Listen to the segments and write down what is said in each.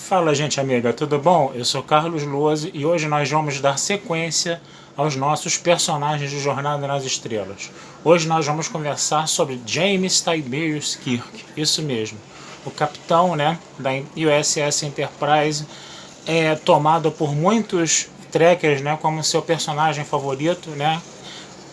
Fala, gente amiga, tudo bom? Eu sou Carlos Lose e hoje nós vamos dar sequência aos nossos personagens de Jornada nas Estrelas. Hoje nós vamos conversar sobre James Tiberius Kirk, isso mesmo, o capitão, né, da USS Enterprise, tomado por muitos trekkers, né, como seu personagem favorito, né?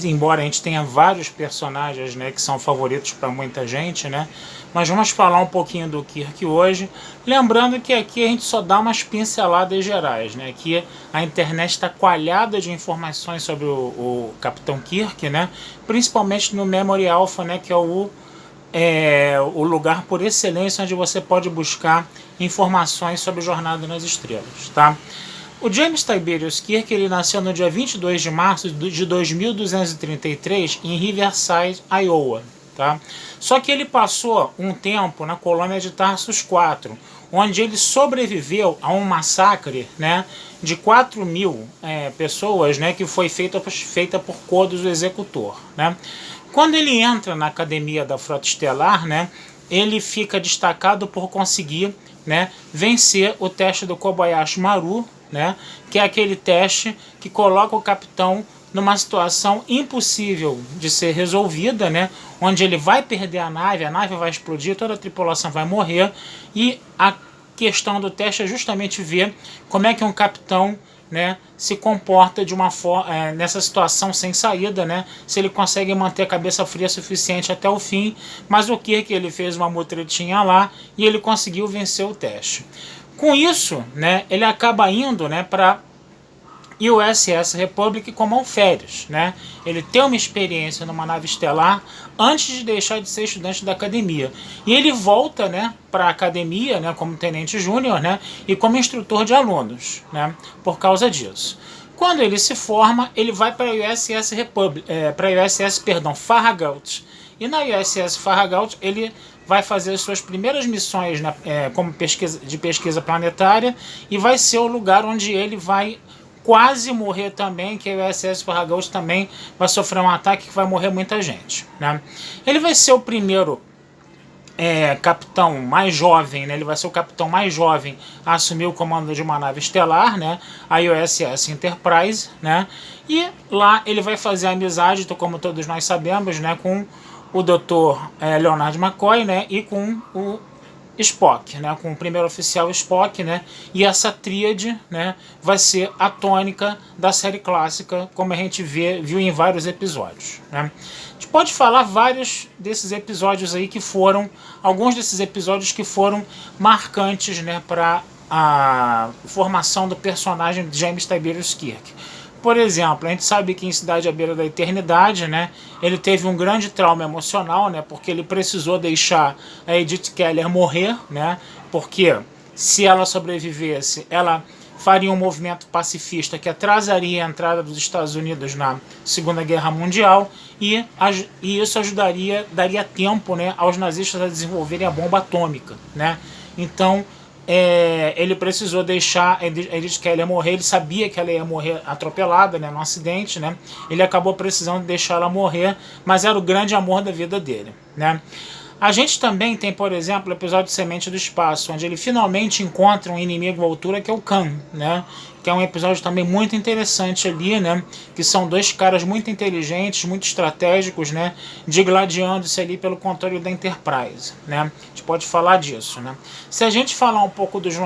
Embora a gente tenha vários personagens, né, que são favoritos para muita gente, né, mas vamos falar um pouquinho do Kirk hoje, lembrando que aqui a gente só dá umas pinceladas gerais, né, que a internet está coalhada de informações sobre o Capitão Kirk, né, principalmente no Memory Alpha, né, que é o lugar por excelência onde você pode buscar informações sobre Jornada nas Estrelas, tá? O James Tiberius Kirk ele nasceu no dia 22 de março de 2233 em Riverside, Iowa. Tá? Só que ele passou um tempo na colônia de Tarsus 4, onde ele sobreviveu a um massacre, né, de 4.000 pessoas, né, que foi feita por Kodos, o executor. Né? Quando ele entra na academia da Frota Estelar, né, ele fica destacado por conseguir, né, vencer o teste do Kobayashi Maru, né, que é aquele teste que coloca o capitão numa situação impossível de ser resolvida, né, onde ele vai perder a nave vai explodir, toda a tripulação vai morrer, e a questão do teste é justamente ver como é que um capitão, né, se comporta de uma forma nessa situação sem saída, né, se ele consegue manter a cabeça fria suficiente até o fim. Mas o Kirk ele fez uma mutretinha lá e ele conseguiu vencer o teste. Com isso, né, ele acaba indo, né, para USS Republic como alferes, né? Ele tem uma experiência numa nave estelar antes de deixar de ser estudante da academia. E ele volta, né, para a academia, né, como tenente júnior, né, e como instrutor de alunos, né, por causa disso. Quando ele se forma, ele vai para a USS Farragut. E na USS Farragut ele vai fazer as suas primeiras missões, né, como pesquisa planetária, e vai ser o lugar onde ele vai quase morrer também, que a USS Farragut também vai sofrer um ataque que vai morrer muita gente. Né? Ele vai ser o primeiro capitão mais jovem, né? Ele vai ser o capitão mais jovem a assumir o comando de uma nave estelar, né? A USS Enterprise, né? E lá ele vai fazer amizade, como todos nós sabemos, né? Com o Dr. Leonard McCoy, né? E com o Spock, né, com o primeiro oficial Spock, né, e essa tríade, né, vai ser a tônica da série clássica, como a gente viu em vários episódios. Né. A gente pode falar vários desses episódios aí que foram, alguns desses episódios que foram marcantes, né, para a formação do personagem de James Tiberius Kirk. Por exemplo, a gente sabe que em Cidade à Beira da Eternidade, né, ele teve um grande trauma emocional, né, porque ele precisou deixar a Edith Keller morrer, né, porque se ela sobrevivesse, ela faria um movimento pacifista que atrasaria a entrada dos Estados Unidos na Segunda Guerra Mundial e isso daria tempo, né, aos nazistas a desenvolverem a bomba atômica. Né. Então, ele precisou deixar a Edith Keller morrer. Ele sabia que ela ia morrer atropelada, né, num acidente, né? Ele acabou precisando deixar ela morrer, mas era o grande amor da vida dele, né? A gente também tem, por exemplo, o episódio Semente do Espaço, onde ele finalmente encontra um inimigo à altura, que é o Khan, né? Que é um episódio também muito interessante ali, né? Que são dois caras muito inteligentes, muito estratégicos, né? Digladiando-se ali pelo controle da Enterprise, né? A gente pode falar disso, né? Se a gente falar um pouco dos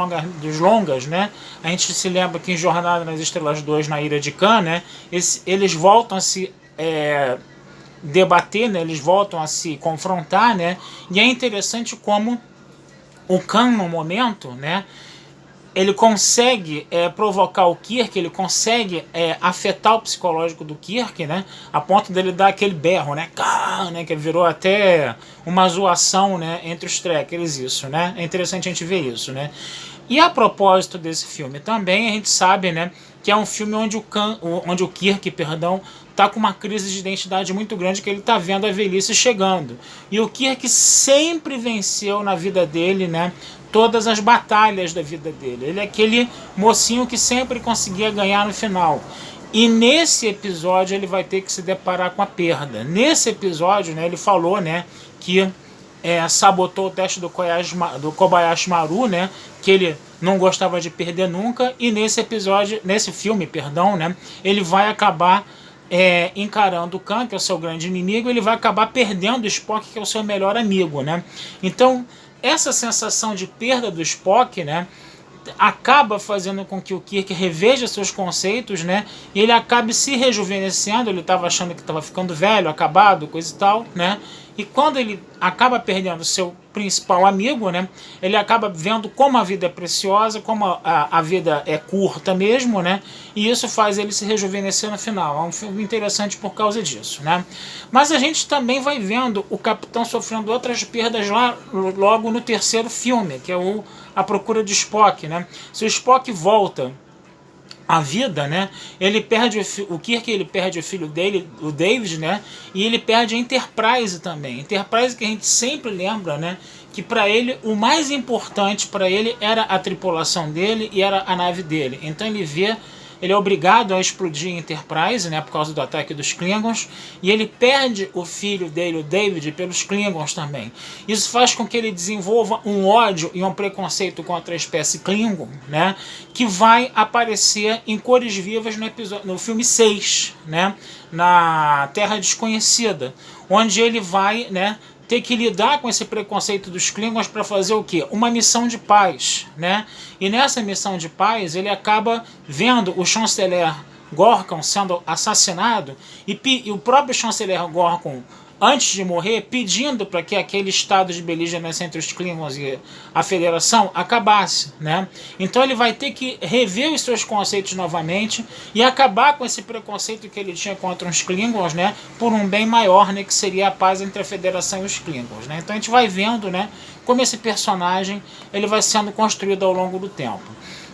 longas, né? A gente se lembra que em Jornada nas Estrelas 2, na Ilha de Khan, né? Eles voltam a se debater, né? Eles voltam a se confrontar, né? E é interessante como o Khan, no momento, né, ele consegue provocar o Kirk, ele consegue afetar o psicológico do Kirk, né, a ponto dele dar aquele berro, né, que virou até uma zoação, né, entre os trekkers, isso, né, é interessante a gente ver isso, né. E a propósito desse filme também, a gente sabe, né, que é um filme onde o Kirk, está com uma crise de identidade muito grande, que ele está vendo a velhice chegando. E o Kirk sempre venceu na vida dele, né, todas as batalhas da vida dele. Ele é aquele mocinho que sempre conseguia ganhar no final. E nesse episódio ele vai ter que se deparar com a perda. Nesse episódio, né, ele falou, né, que sabotou o teste do Kobayashi Maru, né, que ele não gostava de perder nunca, e nesse filme, perdão, né, ele vai acabar encarando o Khan, que é o seu grande inimigo, ele vai acabar perdendo o Spock, que é o seu melhor amigo, né? Então, essa sensação de perda do Spock, né, acaba fazendo com que o Kirk reveja seus conceitos, né? E ele acabe se rejuvenescendo. Ele estava achando que estava ficando velho, acabado, coisa e tal, né? E quando ele acaba perdendo seu principal amigo, né? Ele acaba vendo como a vida é preciosa, como a vida é curta mesmo, né? E isso faz ele se rejuvenescer no final. É um filme interessante por causa disso, né? Mas a gente também vai vendo o Capitão sofrendo outras perdas lá, logo no terceiro filme, que é A Procura de Spock, né? Se o Spock volta a vida, né? Ele perde o Kirk, ele perde o filho dele, o David, né? E ele perde a Enterprise também. Enterprise que a gente sempre lembra, né? Que para ele o mais importante para ele era a tripulação dele e era a nave dele. Então ele é obrigado a explodir a Enterprise, né, por causa do ataque dos Klingons, e ele perde o filho dele, o David, pelos Klingons também. Isso faz com que ele desenvolva um ódio e um preconceito contra a espécie Klingon, né, que vai aparecer em cores vivas no filme 6, né, na Terra Desconhecida, onde ele vai, né, ter que lidar com esse preconceito dos Klingons para fazer o quê? Uma missão de paz, né? E nessa missão de paz ele acaba vendo o chanceler Gorkon sendo assassinado e o próprio chanceler Gorkon, antes de morrer, pedindo para que aquele estado de beligerância entre os Klingons e a Federação acabasse, né? Então ele vai ter que rever os seus conceitos novamente e acabar com esse preconceito que ele tinha contra os Klingons, né? Por um bem maior, né? Que seria a paz entre a Federação e os Klingons, né? Então a gente vai vendo, né? Como esse personagem ele vai sendo construído ao longo do tempo.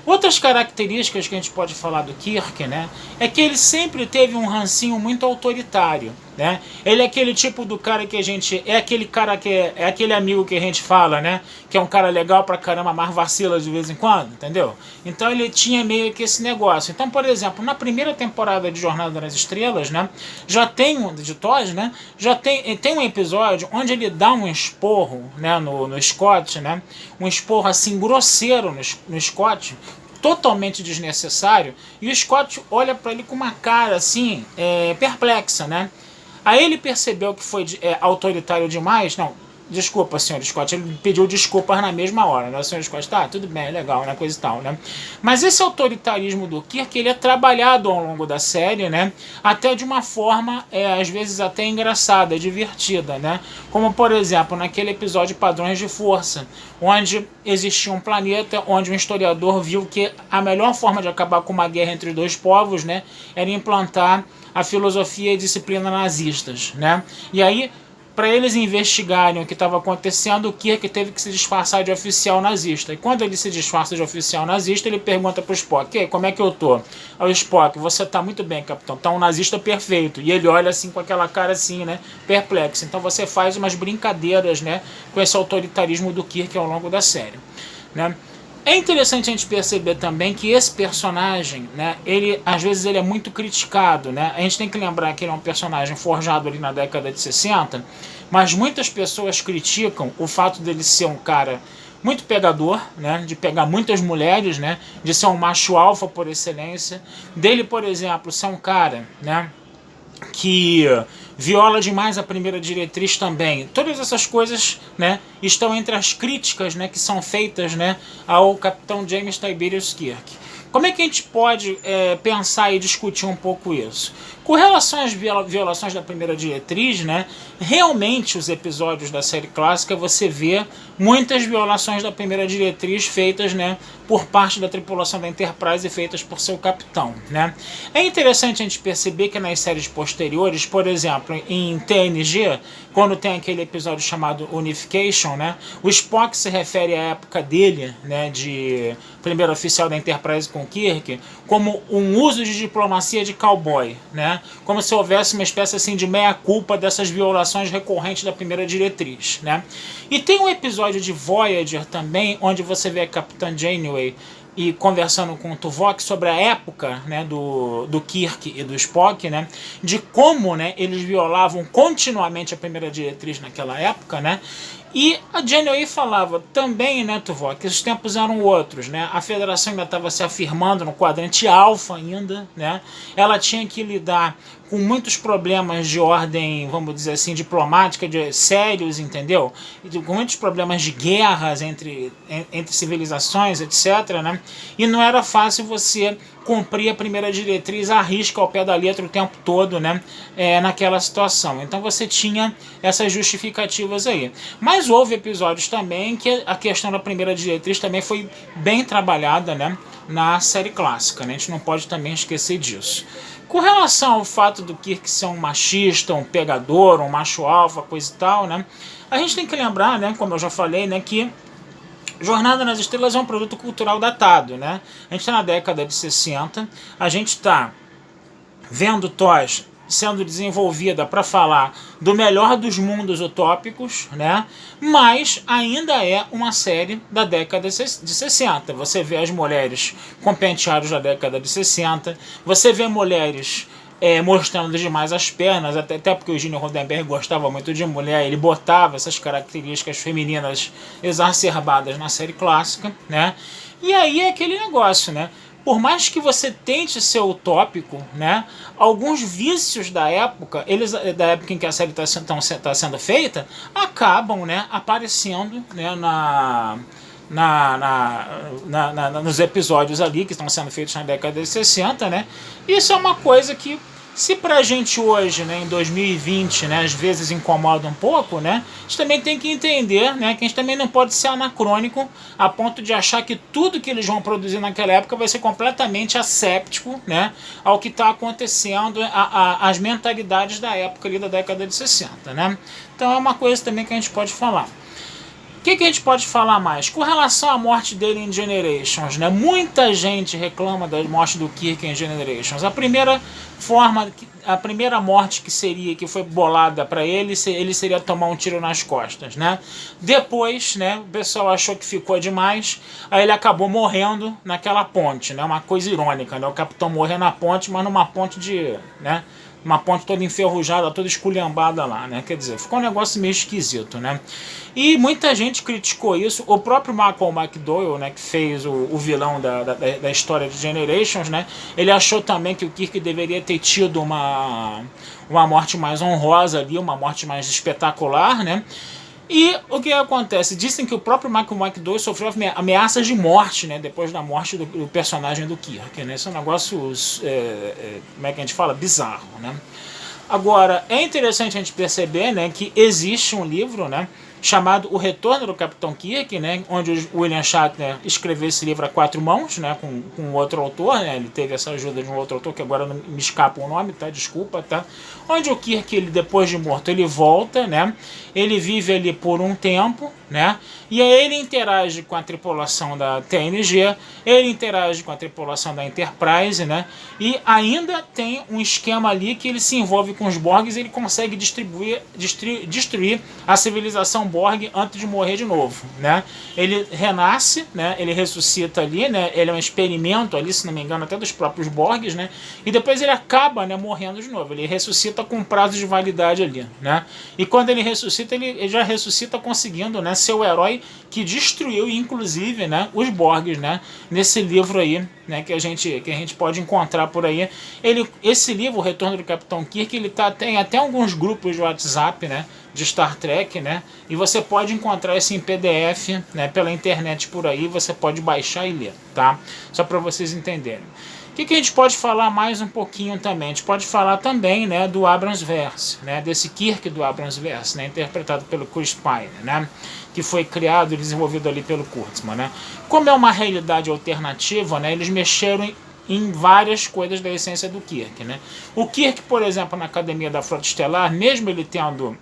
Outras características que a gente pode falar do Kirk, né, é que ele sempre teve um rancinho muito autoritário, né? Ele é aquele tipo do cara que a gente... É aquele cara que é aquele amigo que a gente fala, né? Que é um cara legal pra caramba, mas vacila de vez em quando, entendeu? Então ele tinha meio que esse negócio. Então, por exemplo, na primeira temporada de Jornada nas Estrelas, né? Já tem de TOS, né? Já tem um episódio onde ele dá um esporro, né? No Scott, né? Um esporro assim grosseiro no Scott, totalmente desnecessário, e o Scott olha para ele com uma cara assim, perplexa, né? Aí ele percebeu que foi autoritário demais. Não, desculpa, senhor Scott. Ele pediu desculpas na mesma hora, né? O senhor Scott, tá, tudo bem, legal, né? Coisa e tal, né? Mas esse autoritarismo do Kirk, ele é trabalhado ao longo da série, né? Até de uma forma, às vezes até engraçada, divertida, né? Como, por exemplo, naquele episódio Padrões de Força, onde existia um planeta onde um historiador viu que a melhor forma de acabar com uma guerra entre dois povos, né? Era implantar a filosofia e disciplina nazistas, né? E aí, para eles investigarem o que estava acontecendo, o Kirk teve que se disfarçar de oficial nazista. E quando ele se disfarça de oficial nazista, ele pergunta para o Spock: como é que eu tô? Aí o Spock: você está muito bem, capitão, tá um nazista perfeito. E ele olha assim com aquela cara assim, né, perplexo. Então você faz umas brincadeiras, né, com esse autoritarismo do Kirk ao longo da série, né? É interessante a gente perceber também que esse personagem, né, às vezes ele é muito criticado, né? A gente tem que lembrar que ele é um personagem forjado ali na década de 60, mas muitas pessoas criticam o fato dele ser um cara muito pegador, né, de pegar muitas mulheres, né, de ser um macho alfa por excelência, dele, por exemplo, ser um cara, né, que viola demais a primeira diretriz também. Todas essas coisas, né, estão entre as críticas, né, que são feitas, né, ao capitão James Tiberius Kirk. Como é que a gente pode pensar e discutir um pouco isso? Com relação às violações da primeira diretriz, né, realmente os episódios da série clássica você vê muitas violações da primeira diretriz feitas, né, por parte da tripulação da Enterprise e feitas por seu capitão, né? É interessante a gente perceber que nas séries posteriores, por exemplo, em TNG, quando tem aquele episódio chamado Unification, né, o Spock se refere à época dele, né, de primeiro oficial da Enterprise com Kirk, como um uso de diplomacia de cowboy, né? Como se houvesse uma espécie assim de meia-culpa dessas violações recorrentes da primeira diretriz, né? E tem um episódio de Voyager também, onde você vê a Capitã Janeway e conversando com o Tuvok sobre a época, né, do Kirk e do Spock, né, de como, né, eles violavam continuamente a primeira diretriz naquela época, né, E a Janeway falava também, né, Tuvok, que os tempos eram outros, né? A Federação ainda estava se afirmando no quadrante alfa ainda, né? Ela tinha que lidar com muitos problemas de ordem, vamos dizer assim, diplomática, sérios, entendeu? Com muitos problemas de guerras entre civilizações, etc., né? E não era fácil você cumprir a primeira diretriz à risca, ao pé da letra o tempo todo, né? Naquela situação. Então você tinha essas justificativas aí. Mas houve episódios também que a questão da primeira diretriz também foi bem trabalhada, né? Na série clássica, né? A gente não pode também esquecer disso. Com relação ao fato do Kirk ser um machista, um pegador, um macho alfa, coisa e tal, né? A gente tem que lembrar, né, como eu já falei, né, que Jornada nas Estrelas é um produto cultural datado, né? A gente está na década de 60, a gente está vendo TOS sendo desenvolvida para falar do melhor dos mundos utópicos, né? Mas ainda é uma série da década de 60. Você vê as mulheres com penteados da década de 60, você vê mulheres mostrando demais as pernas, até porque o Gene Roddenberry gostava muito de mulher, ele botava essas características femininas exacerbadas na série clássica, né? E aí é aquele negócio, né? Por mais que você tente ser utópico, né, alguns vícios da época, da época em que a série está sendo feita, acabam, né, aparecendo, né, nos episódios ali que estão sendo feitos na década de 60, né? Isso é uma coisa que, se pra gente hoje, né, em 2020, né, às vezes incomoda um pouco, né, a gente também tem que entender, né, que a gente também não pode ser anacrônico a ponto de achar que tudo que eles vão produzir naquela época vai ser completamente asséptico, né, ao que está acontecendo, as mentalidades da época ali da década de 60, né. Então é uma coisa também que a gente pode falar. O que a gente pode falar mais? Com relação à morte dele em Generations, né? Muita gente reclama da morte do Kirk em Generations. A primeira morte que foi bolada para ele seria tomar um tiro nas costas, né? Depois, né, o pessoal achou que ficou demais, aí ele acabou morrendo naquela ponte, né? Uma coisa irônica, né? O capitão morreu na ponte, mas numa ponte né? Uma ponte toda enferrujada, toda esculhambada lá, né? Quer dizer, ficou um negócio meio esquisito, né? E muita gente criticou isso. O próprio Malcolm McDowell, né, que fez o vilão da história de Generations, né? Ele achou também que o Kirk deveria ter tido uma morte mais honrosa ali, uma morte mais espetacular, né? E o que acontece? Dizem que o próprio Malcolm McDowell sofreu ameaças de morte, né, depois da morte do personagem do Kirk, né? Isso é um negócio, como é que a gente fala? Bizarro, né? Agora, é interessante a gente perceber, né, que existe um livro, né, chamado O Retorno do Capitão Kirk, né, onde o William Shatner escreveu esse livro a 4 mãos, né, com outro autor, né, ele teve essa ajuda de um outro autor, que agora não me escapa o nome, tá, desculpa, tá, onde o Kirk, ele, depois de morto, ele volta, né, ele vive ali por um tempo, né, e aí ele interage com a tripulação da TNG, ele interage com a tripulação da Enterprise, né, e ainda tem um esquema ali que ele se envolve com os Borgs e ele consegue destruir a civilização Borg antes de morrer de novo, né? Ele renasce, né? Ele ressuscita ali, né? Ele é um experimento ali, se não me engano, até dos próprios Borgs, né? E depois ele acaba, né, morrendo de novo. Ele ressuscita com prazo de validade ali, né? E quando ele ressuscita, ele já ressuscita conseguindo, né, ser o herói que destruiu, inclusive, né, os Borgs, né? Nesse livro aí, né, que a gente pode encontrar por aí. Esse livro, O Retorno do Capitão Kirk, tem até alguns grupos de WhatsApp, né, de Star Trek, né, e você pode encontrar esse em PDF, né, pela internet por aí, você pode baixar e ler, tá? Só para vocês entenderem. O que a gente pode falar mais um pouquinho também? A gente pode falar também, né, do Abrams-Verse, né, desse Kirk do Abrams-Verse, né, interpretado pelo Chris Pine, né, que foi criado e desenvolvido ali pelo Kurtzman, né. Como é uma realidade alternativa, né, eles mexeram em várias coisas da essência do Kirk, né. O Kirk, por exemplo, na Academia da Frota Estelar, mesmo ele tendo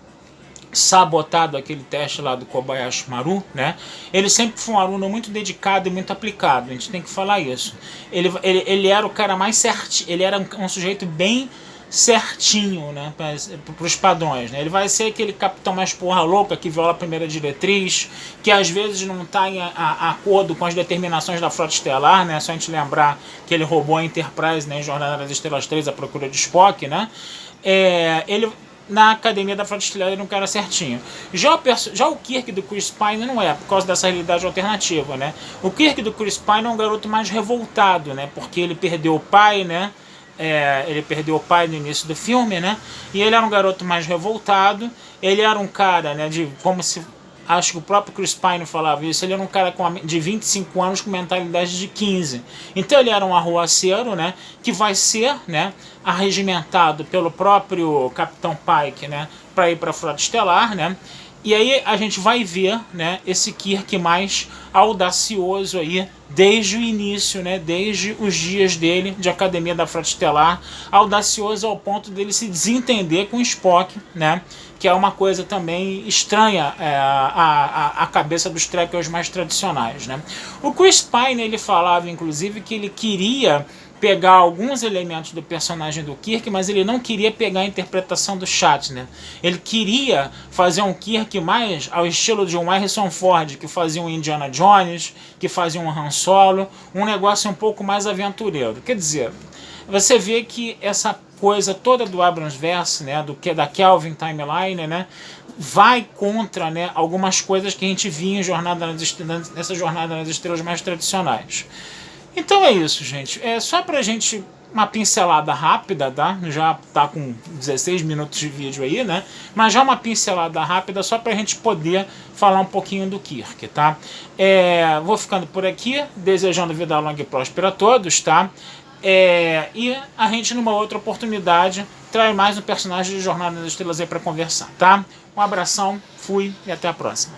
sabotado aquele teste lá do Kobayashi Maru, né? Ele sempre foi um aluno muito dedicado e muito aplicado, a gente tem que falar isso. Ele era o cara mais certinho, ele era um sujeito bem certinho, né, para os padrões, né? Ele vai ser aquele capitão mais porra louca que viola a primeira diretriz, que às vezes não está em acordo com as determinações da Frota Estelar, né? Só a gente lembrar que ele roubou a Enterprise, né, em Jornada das Estrelas 3, A Procura de Spock, né? Ele na Academia da Frota Estelar ele é um cara certinho. Já o Kirk do Chris Pine não é, por causa dessa realidade alternativa, né? O Kirk do Chris Pine é um garoto mais revoltado, né? Porque ele perdeu o pai, né? Ele perdeu o pai no início do filme, né? E ele era um garoto mais revoltado. Ele era um cara, né? Acho que o próprio Chris Pine falava isso. Ele era um cara de 25 anos com mentalidade de 15. Então ele era um arruaceiro, né? Que vai ser, né? Arregimentado pelo próprio Capitão Pike, né? Para ir para a Frota Estelar, né? E aí a gente vai ver, né, esse Kirk mais audacioso aí desde o início, né, desde os dias dele de Academia da Frota Estelar, audacioso ao ponto dele se desentender com Spock, né, que é uma coisa também estranha à cabeça dos trekkers mais tradicionais, né. O Chris Pine, ele falava inclusive que ele queria pegar alguns elementos do personagem do Kirk, mas ele não queria pegar a interpretação do Shatner. Ele queria fazer um Kirk mais ao estilo de um Harrison Ford, que fazia um Indiana Jones, que fazia um Han Solo, um negócio um pouco mais aventureiro. Quer dizer, você vê que essa coisa toda do Abrams-verse, né, da Kelvin Timeline, né, vai contra, né, algumas coisas que a gente via em nessa Jornada nas Estrelas mais tradicionais. Então é isso, gente. É só pra gente uma pincelada rápida, tá? Já tá com 16 minutos de vídeo aí, né? Mas já uma pincelada rápida só pra gente poder falar um pouquinho do Kirk, tá? Vou ficando por aqui, desejando vida longa e próspera a todos, tá? E a gente, numa outra oportunidade, traz mais um personagem de Jornada nas Estrelas aí pra conversar, tá? Um abração, fui e até a próxima.